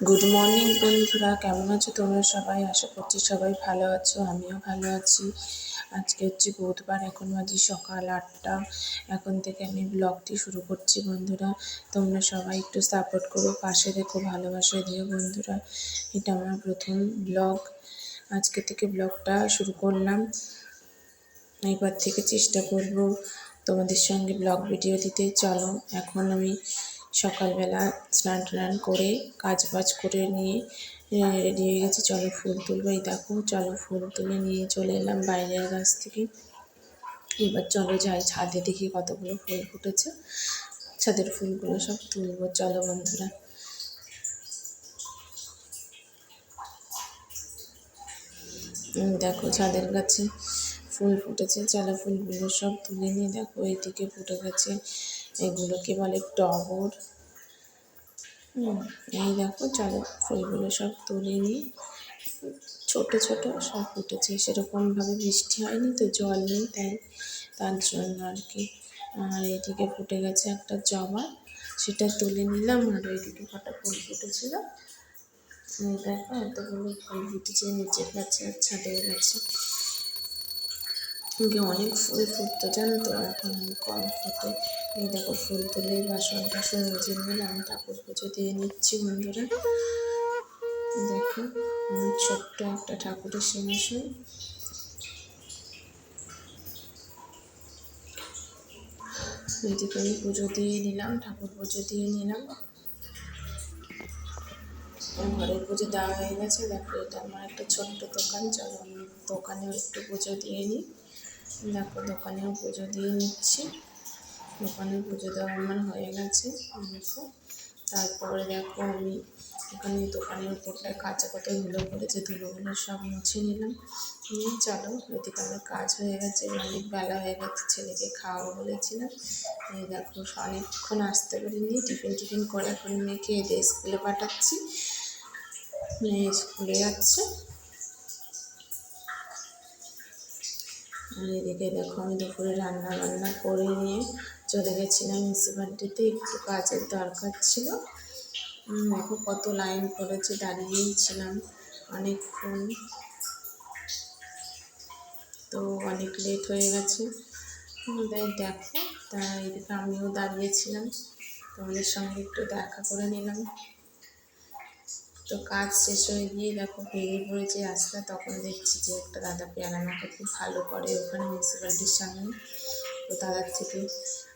Good morning বন্ধুরা, কেমন আছো তোমরা সবাই? আশা করছি সবাই ভালো আছো, আমিও ভালো আছি। আজকে হচ্ছে বুধবার, এখন বাজে সকাল 8টা। এখন থেকে আমি ব্লগটি শুরু করছি বন্ধুরা। তোমরা সবাই একটু সাপোর্ট করো, পাশে দেখো, ভালোবাসা দিও বন্ধুরা। এটা আমার প্রথম ব্লগ, আজকে থেকে ব্লগটা শুরু করলাম। এবার থেকে চেষ্টা করব তোমাদের সঙ্গে ব্লগ ভিডিও দিতে। চলো, এখন আমি সকালবেলা স্নান টান করে কাজ বাজ করে নিয়ে রেডি হয়ে গেছি। চলো ফুল তুলবো। এই দেখো, চলো ফুল তুলে নিয়ে চলে এলাম বাইরের গাছ থেকে। এবার চলো যাই ছাদে, দেখি কতগুলো ফুল ফুটেছে। ছাদের ফুলগুলো সব তুলবো, চলো বন্ধুরা। দেখো ছাদের গাছে ফুল ফুটেছে, চলো ফুলগুলো সব তুলে নিয়ে। দেখো এইদিকে ফুটে গেছে, এগুলোকে বলে টগর। এই দেখো, চলো ফুলগুলো সব তুলে নিই। ছোট ছোট সব ফুটেছে, সেরকমভাবে বৃষ্টি হয়নি তো, জল নেই, তার জন্য আর কি। আর এদিকে ফুটে গেছে একটা জবা, সেটা তুলে নিলাম। আর ওইদিকে কটা ফুল ফুটেছিল, দেখো এতগুলো ফুল ফুটেছে নিচের গাছে আর ছাদের গাছে। অনেক ফুল ফুটতো জানো তো, এখন কম ফুটে। এই দেখো ফুল তুলে বাসন টাসন মেজে নিলাম, ঠাকুর পুজো দিয়ে নিচ্ছি বন্ধুরা। দেখো অনেক ছোট্ট একটা ঠাকুরের সিংহাসন। এদিকে আমি পুজো দিয়ে নিলাম, ঠাকুর পুজো দিয়ে নিলাম। ঘরের পুজো দেওয়া হয়ে গেছে। দেখো এটা আমার একটা ছোট্ট দোকান, চলো আমি দোকানেও একটু পুজো দিয়ে নিই। দেখো দোকানেও পুজো দিয়ে নিচ্ছি। দোকানে পুজো দেওয়া আমার হয়ে গেছে। দেখো তারপরে দেখো আমি এখানে দোকানের উপরটায় কাঁচা কত ধুলো পড়েছে, ধুলোগুলো সব মুছে নিলাম। নিয়ে চলো, ওইদিকে আমার কাজ হয়ে গেছে, অনেক বেলা হয়ে গেছে, ছেলেকে খাওয়াবো বলেছিলাম। এই দেখো অনেকক্ষণ আসতে পারিনি, টিফিন করে এখন মেয়েকে এদের স্কুলে পাঠাচ্ছি। মেয়ে স্কুলে যাচ্ছে। আর এদিকে দেখো আমি দুপুরে রান্না বান্না করে নিয়ে চলে গেছিলাম মিউনিসিপ্যালিটিতে, একটু কাজের দরকার ছিল। দেখো কত লাইন পড়েছে, দাঁড়িয়েই ছিলাম অনেকক্ষণ, তো অনেক লেট হয়ে গেছে। দেখো তাই এদিকে আমিও দাঁড়িয়েছিলাম, তোমাদের সঙ্গে একটু দেখা করে নিলাম। তো কাজ শেষ হয়ে গিয়ে দেখো বেরিয়ে পড়েছে রাস্তা, তখন দেখছি যে একটা দাদা পেয়ারা মাখা খুব ভালো করে ওখানে মিউনিসিপ্যালিটির সামনে। তো দাদার থেকে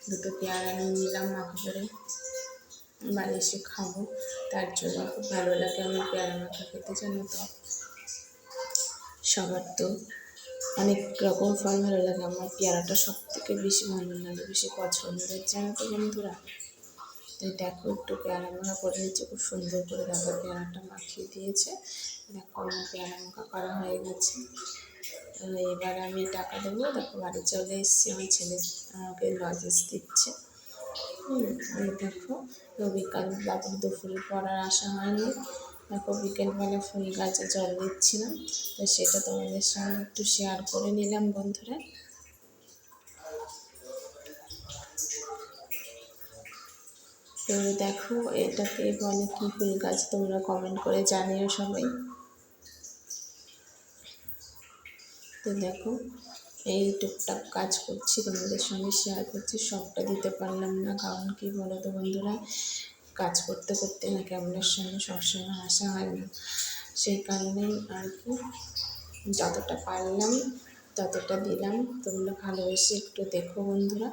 দুটো পেয়ারা নিয়ে নিলাম, মাখা করে বাড়ি এসে খাবো। তার জন্য খুব ভালো লাগে আমার পেয়ারা মাখা খেতে, জানো তো। সবার তো অনেক রকম ফল ভালো লাগে, আমার পেয়ারাটা সব থেকে বেশি ভালো লাগে, বেশি পছন্দের, জানো তো বন্ধুরা। তাই দেখো একটু পেয়ারা মাখা করে নিচ্ছে, খুব সুন্দর করে দাদা পেয়ারাটা মাখিয়ে দিয়েছে। দেখো আমার পেয়ারা মাখা করা হয়ে গেছে। এবার আমি টাকা দেবো। দেখো বাড়ি চলে এসেছি, আমার ছেলে আমাকে লজেন্স দিচ্ছে। দেখো তো বিকাল বাবুর দুপুরের পর আর আসা হয়নি। দেখো বিকেলবেলা ফুল গাছে জল দিচ্ছিলাম, তো সেটা তোমাদের সঙ্গে একটু শেয়ার করে নিলাম বন্ধুরা। তো দেখো এটাকে বলে কি ফুল গাছ, তোমরা কমেন্ট করে জানিও সবাই। তো দেখো এই টুকটাক কাজ করছি, তোমাদের সঙ্গে শেয়ার করছি, সবটা দিতে পারলাম না, কারণ কি বলো তো বন্ধুরা, কাজ করতে করতে না ক্যামেরার সামনে সবসময় আসা হয় না, সেই কারণেই আর কি যতটা পারলাম ততটা দিলাম। তোমরা ভালোবেসে একটু দেখো বন্ধুরা।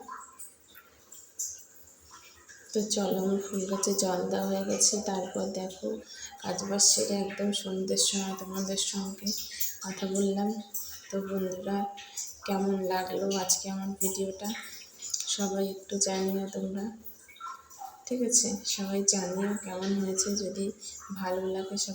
তো চলো আমার ফুল গাছে জল দেওয়া হয়ে গেছে, তারপর দেখো কাজ বাজ সেরে একদম সন্ধ্যের সময় তোমাদের সঙ্গে কথা বললাম। তো বন্ধুরা কেমন লাগলো আজকে আমার ভিডিওটা, সবাই একটু জানিও তোমরা, ঠিক আছে? সবাই জানিও কেমন হয়েছে, যদি ভালো লাগে সবাই